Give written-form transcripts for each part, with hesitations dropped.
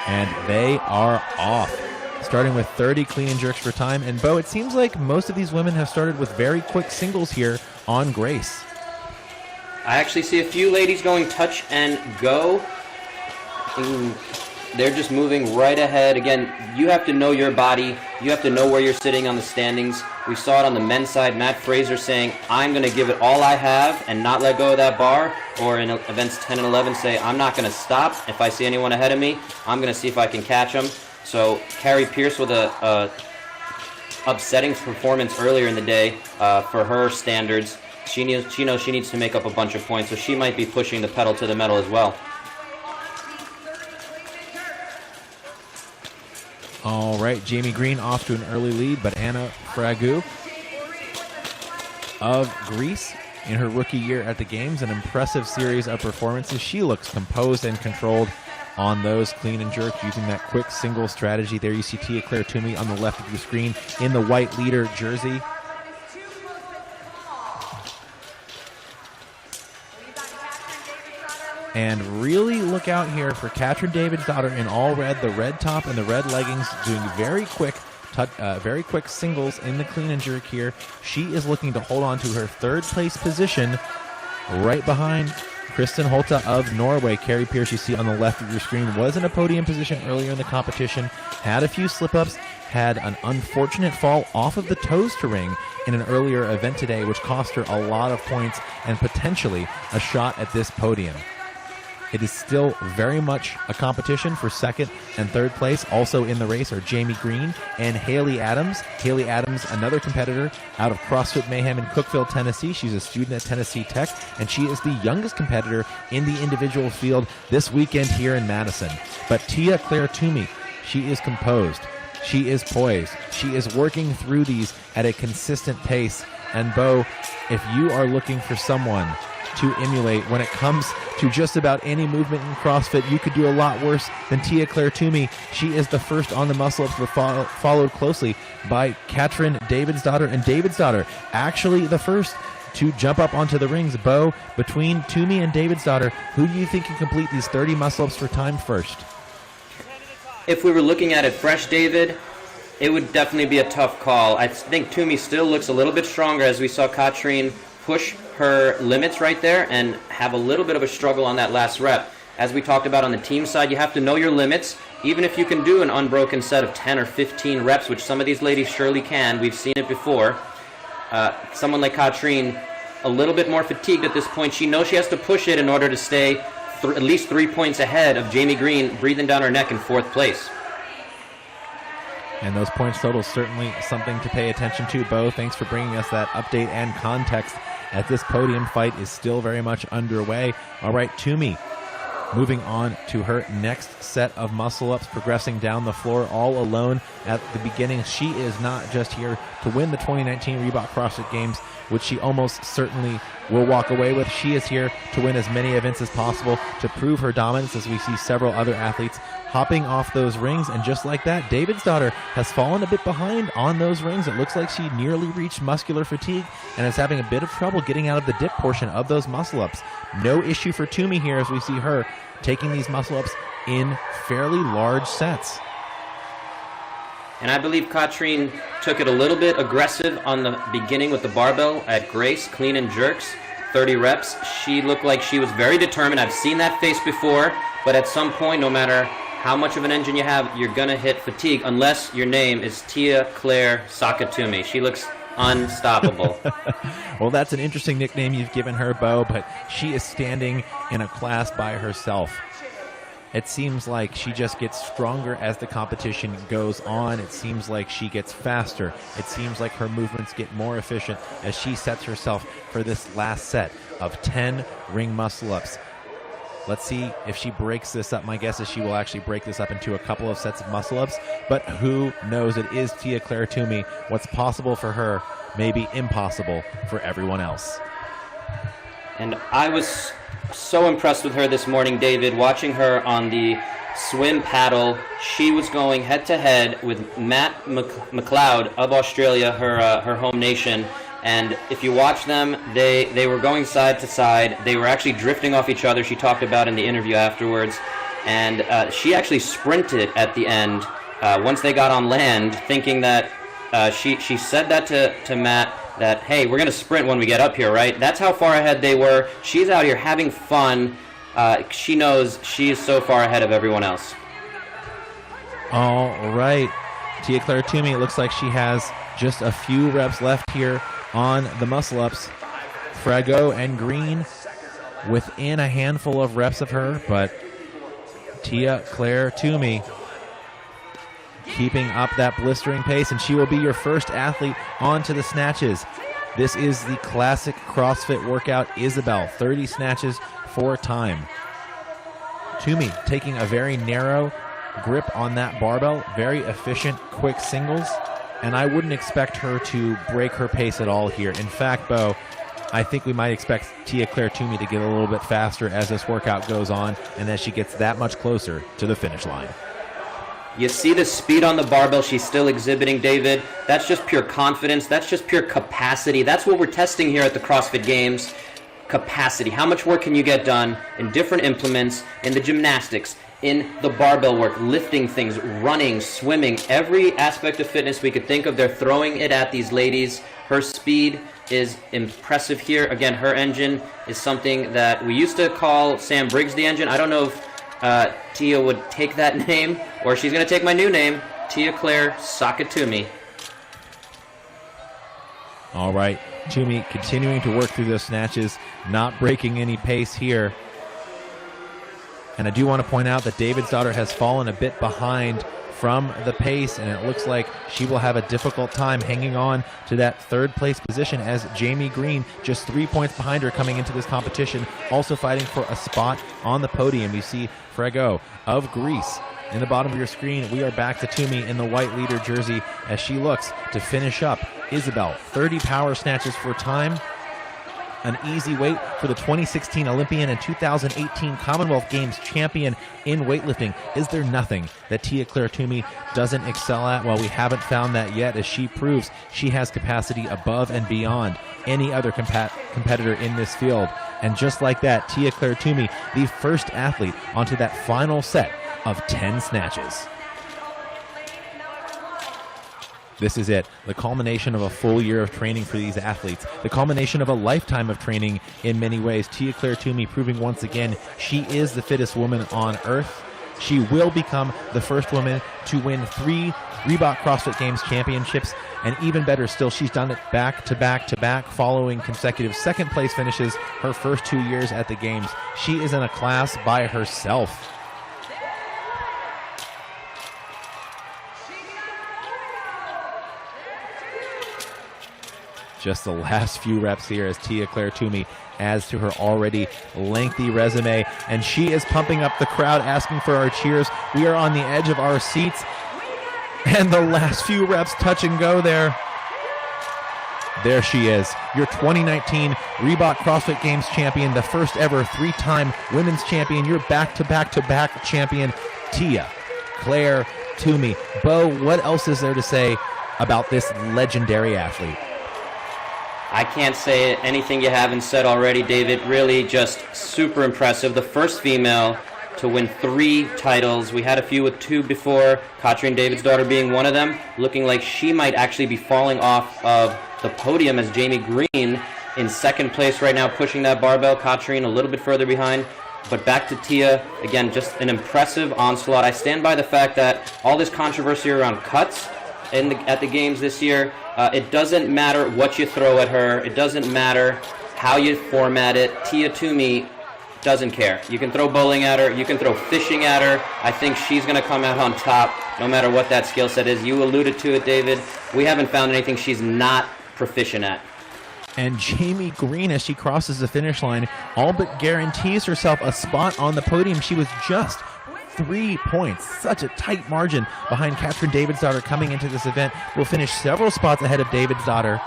And they are off, starting with 30 clean and jerks for time. And Bo, it seems like most of these women have started with very quick singles here on Grace. I actually see a few ladies going touch and go. Ooh, they're just moving right ahead. Again, you have to know your body. You have to know where you're sitting on the standings. We saw it on the men's side. Matt Fraser saying, I'm going to give it all I have and not let go of that bar. Or in events 10 and 11, say, I'm not going to stop. If I see anyone ahead of me, I'm going to see if I can catch them. So Carrie Pierce with a upsetting performance earlier in the day for her standards. She knows she needs to make up a bunch of points, so she might be pushing the pedal to the metal as well. All right, Jamie Green off to an early lead, but Anna Fragu of Greece in her rookie year at the Games, an impressive series of performances. She looks composed and controlled on those clean and jerks using that quick single strategy. There you see Tia Claire Toomey on the left of your screen in the white leader jersey. And really look out here for Katrin Davidsdottir in all red, the red top and the red leggings, doing very quick singles in the clean and jerk here. She is looking to hold on to her third place position right behind Kristen Holta of Norway. Carrie Pierce, you see on the left of your screen, was in a podium position earlier in the competition, had a few slip-ups, had an unfortunate fall off of the toes to ring in an earlier event today, which cost her a lot of points and potentially a shot at this podium. It is still very much a competition for second and third place. Also in the race are Jamie Green and Haley Adams. Haley Adams, another competitor out of CrossFit Mayhem in Cookeville, Tennessee. She's a student at Tennessee Tech, and she is the youngest competitor in the individual field this weekend here in Madison. But Tia Claire Toomey, she is composed. She is poised. She is working through these at a consistent pace. And Bo, if you are looking for someone to emulate when it comes to just about any movement in CrossFit, you could do a lot worse than Tia Claire Toomey. She is the first on the muscle-ups, but followed closely by Katrin Davidsdottir, and Davidsdottir actually the first to jump up onto the rings. Bo, between Toomey and Davidsdottir, who do you think can complete these 30 muscle-ups for time first? If we were looking at it fresh, David, it would definitely be a tough call. I think Toomey still looks a little bit stronger, as we saw Katrin push her limits right there and have a little bit of a struggle on that last rep. As we talked about on the team side, you have to know your limits. Even if you can do an unbroken set of 10 or 15 reps, which some of these ladies surely can, we've seen it before, someone like Katrin, a little bit more fatigued at this point. She knows she has to push it in order to stay at least 3 points ahead of Jamie Green, breathing down her neck in fourth place. And those points totals certainly something to pay attention to. Bo, thanks for bringing us that update and context as this podium fight is still very much underway. All right, Toomey moving on to her next set of muscle-ups, progressing down the floor all alone at the beginning. She is not just here to win the 2019 Reebok CrossFit Games, which she almost certainly will walk away with. She is here to win as many events as possible, to prove her dominance, as we see several other athletes hopping off those rings. And just like that, Davidsdottir has fallen a bit behind on those rings. It looks like she nearly reached muscular fatigue and is having a bit of trouble getting out of the dip portion of those muscle-ups. No issue for Toomey here, as we see her taking these muscle-ups in fairly large sets. And I believe Katrin took it a little bit aggressive on the beginning with the barbell at Grace, clean and jerks, 30 reps. She looked like she was very determined. I've seen that face before, but at some point, no matter how much of an engine you have, you're going to hit fatigue unless your name is Tia Claire Sakatumi. She looks unstoppable. Well, that's an interesting nickname you've given her, Bo, but she is standing in a class by herself. It seems like she just gets stronger as the competition goes on. It seems like she gets faster. It seems like her movements get more efficient as she sets herself for this last set of 10 ring muscle-ups. Let's see if she breaks this up. My guess is she will actually break this up into a couple of sets of muscle-ups, but who knows? It is Tia Claire Toomey. What's possible for her may be impossible for everyone else. And I was so impressed with her this morning, David, watching her on the swim paddle. She was going head-to-head with Matt McLeod of Australia, her home nation. And if you watch them, they were going side to side. They were actually drifting off each other. She talked about in the interview afterwards. and she actually sprinted at the end once they got on land, thinking that she said that to Matt, that, hey, we're going to sprint when we get up here, right? That's how far ahead they were. She's out here having fun. She knows she is so far ahead of everyone else. All right. Tia-Clair Toomey, it looks like she has just a few reps left here on the muscle-ups. Frago and Green within a handful of reps of her, but Tia-Clair Toomey keeping up that blistering pace, and she will be your first athlete onto the snatches. This is the classic CrossFit workout, Isabel, 30 snatches for time. Toomey taking a very narrow grip on that barbell, very efficient, quick singles, and I wouldn't expect her to break her pace at all here. In fact, Bo, I think we might expect Tia-Clair Toomey to get a little bit faster as this workout goes on and as she gets that much closer to the finish line. You see the speed on the barbell she's still exhibiting, David. That's just pure confidence. That's just pure capacity. That's what we're testing here at the CrossFit Games. Capacity. How much work can you get done in different implements, in the gymnastics, in the barbell work, lifting things, running, swimming, every aspect of fitness we could think of, they're throwing it at these ladies. Her speed is impressive here. Again, her engine is something that we used to call Sam Briggs the engine. I don't know if Tia would take that name, or she's going to take my new name, Tia-Clair Toomey. All right, Toomey continuing to work through those snatches, not breaking any pace here. And I do want to point out that David's daughter has fallen a bit behind from the pace, and it looks like she will have a difficult time hanging on to that third place position, as Jamie Green, just 3 points behind her coming into this competition, also fighting for a spot on the podium. You see Frago of Greece in the bottom of your screen. We are back to Toomey in the white leader jersey as she looks to finish up. Isabel, 30 power snatches for time. An easy weight for the 2016 Olympian and 2018 Commonwealth Games champion in weightlifting. Is there nothing that Tia-Clair Toomey doesn't excel at? Well, we haven't found that yet, as she proves she has capacity above and beyond any other competitor in this field. And just like that, Tia-Clair Toomey, the first athlete onto that final set of 10 snatches. This is it, the culmination of a full year of training for these athletes, the culmination of a lifetime of training in many ways. Tia-Clair Toomey proving once again she is the fittest woman on earth. She will become the first woman to win 3 Reebok CrossFit Games championships, and even better still, she's done it back to back to back, following consecutive second place finishes her first 2 years at the Games. She is in a class by herself. Just the last few reps here as Tia-Clair Toomey adds to her already lengthy resume, and she is pumping up the crowd, asking for our cheers. We are on the edge of our seats, and the last few reps touch and go there. There she is, your 2019 Reebok CrossFit Games champion, the first ever 3-time women's champion, your back-to-back-to-back champion, Tia-Clair Toomey. Bo, what else is there to say about this legendary athlete? I can't say anything you haven't said already, David. Really just super impressive. The first female to win 3 titles. We had a few with 2 before, Katrine David's daughter being one of them. Looking like she might actually be falling off of the podium, as Jamie Green in second place right now, pushing that barbell. Katrine a little bit further behind. But back to Tia, again, just an impressive onslaught. I stand by the fact that all this controversy around cuts at the Games this year, it doesn't matter what you throw at her. It doesn't matter how you format it. Tia Toomey doesn't care. You can throw bowling at her. You can throw fishing at her. I think she's going to come out on top no matter what that skill set is. You alluded to it, David. We haven't found anything she's not proficient at. And Jamie Green, as she crosses the finish line, all but guarantees herself a spot on the podium. She was just 3 points, such a tight margin behind Katrine David's daughter coming into this event. Will finish several spots ahead of David's daughter,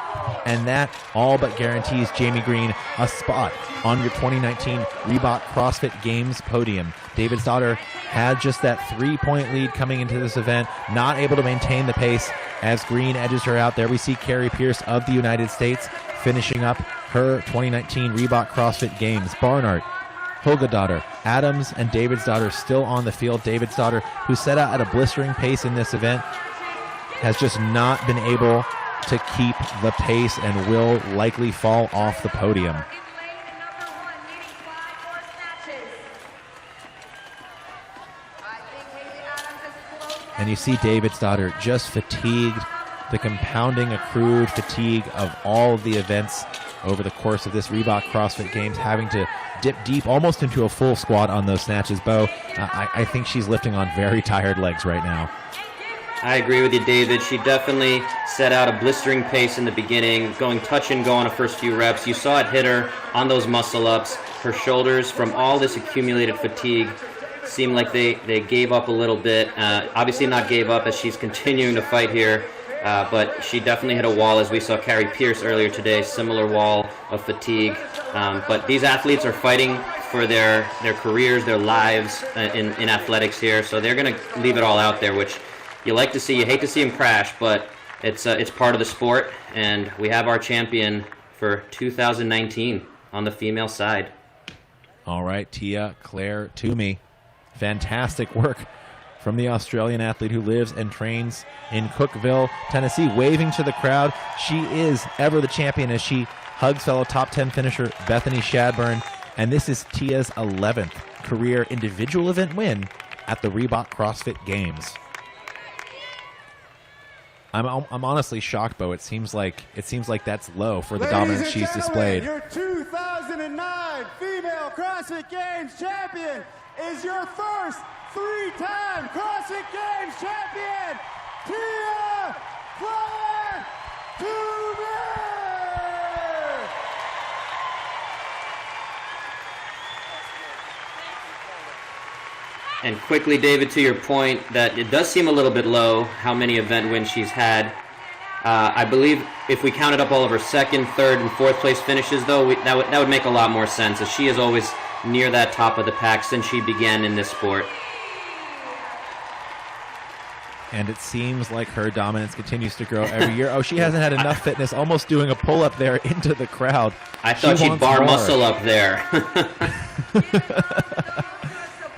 and that all but guarantees Jamie Green a spot on your 2019 Reebok CrossFit Games podium. David's daughter had just that 3-point lead coming into this event, not able to maintain the pace as Green edges her out. There we see Carrie Pierce of the United States finishing up her 2019 Reebok CrossFit Games. Barnard, Hogadottir, Adams, and Davidsdottir still on the field. Davidsdottir, who set out at a blistering pace in this event, has just not been able to keep the pace and will likely fall off the podium. And you see Davidsdottir just fatigued, the compounding accrued fatigue of all of the events over the course of this Reebok CrossFit Games, having to dip deep almost into a full squat on those snatches. Bo, I think she's lifting on very tired legs right now. I agree with you, David. She definitely set out a blistering pace in the beginning, going touch and go on the first few reps. You saw it hit her on those muscle-ups. Her shoulders, from all this accumulated fatigue, seemed like they gave up a little bit. Obviously not gave up, as she's continuing to fight here. But she definitely hit a wall, as we saw Carrie Pierce earlier today, similar wall of fatigue. But these athletes are fighting for their careers, their lives in athletics here, so they're going to leave it all out there, which you like to see. You hate to see them crash, but it's part of the sport, and we have our champion for 2019 on the female side. All right, Tia-Clair Toomey. Fantastic work from the Australian athlete who lives and trains in Cookeville, Tennessee, waving to the crowd. She is ever the champion as she hugs fellow top 10 finisher Bethany Shadburn. And this is Tia's 11th career individual event win at the Reebok CrossFit Games. I'm honestly shocked, Bo. It seems like that's low for the dominance she's displayed. Your 2009 female CrossFit Games champion is your first three-time CrossFit Games champion, Tia-Clair Toomey! And quickly, David, to your point, that it does seem a little bit low how many event wins she's had. I believe if we counted up all of her second, third, and fourth place finishes, though, that would make a lot more sense, as she is always near that top of the pack since she began in this sport. And it seems like her dominance continues to grow every year. Oh, she hasn't had enough fitness, almost doing a pull-up there into the crowd. I thought she'd bar muscle up there.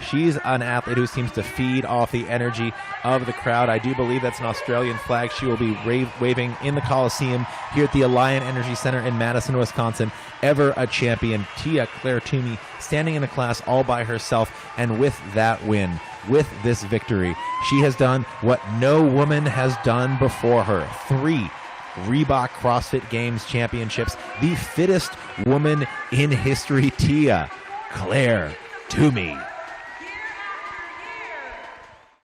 She's an athlete who seems to feed off the energy of the crowd. I do believe that's an Australian flag. She will be waving in the Coliseum here at the Alliant Energy Center in Madison, Wisconsin. Ever a champion, Tia-Clair Toomey, standing in a class all by herself. And with that win, with this victory, she has done what no woman has done before her. 3 Reebok CrossFit Games championships. The fittest woman in history, Tia-Clair Toomey.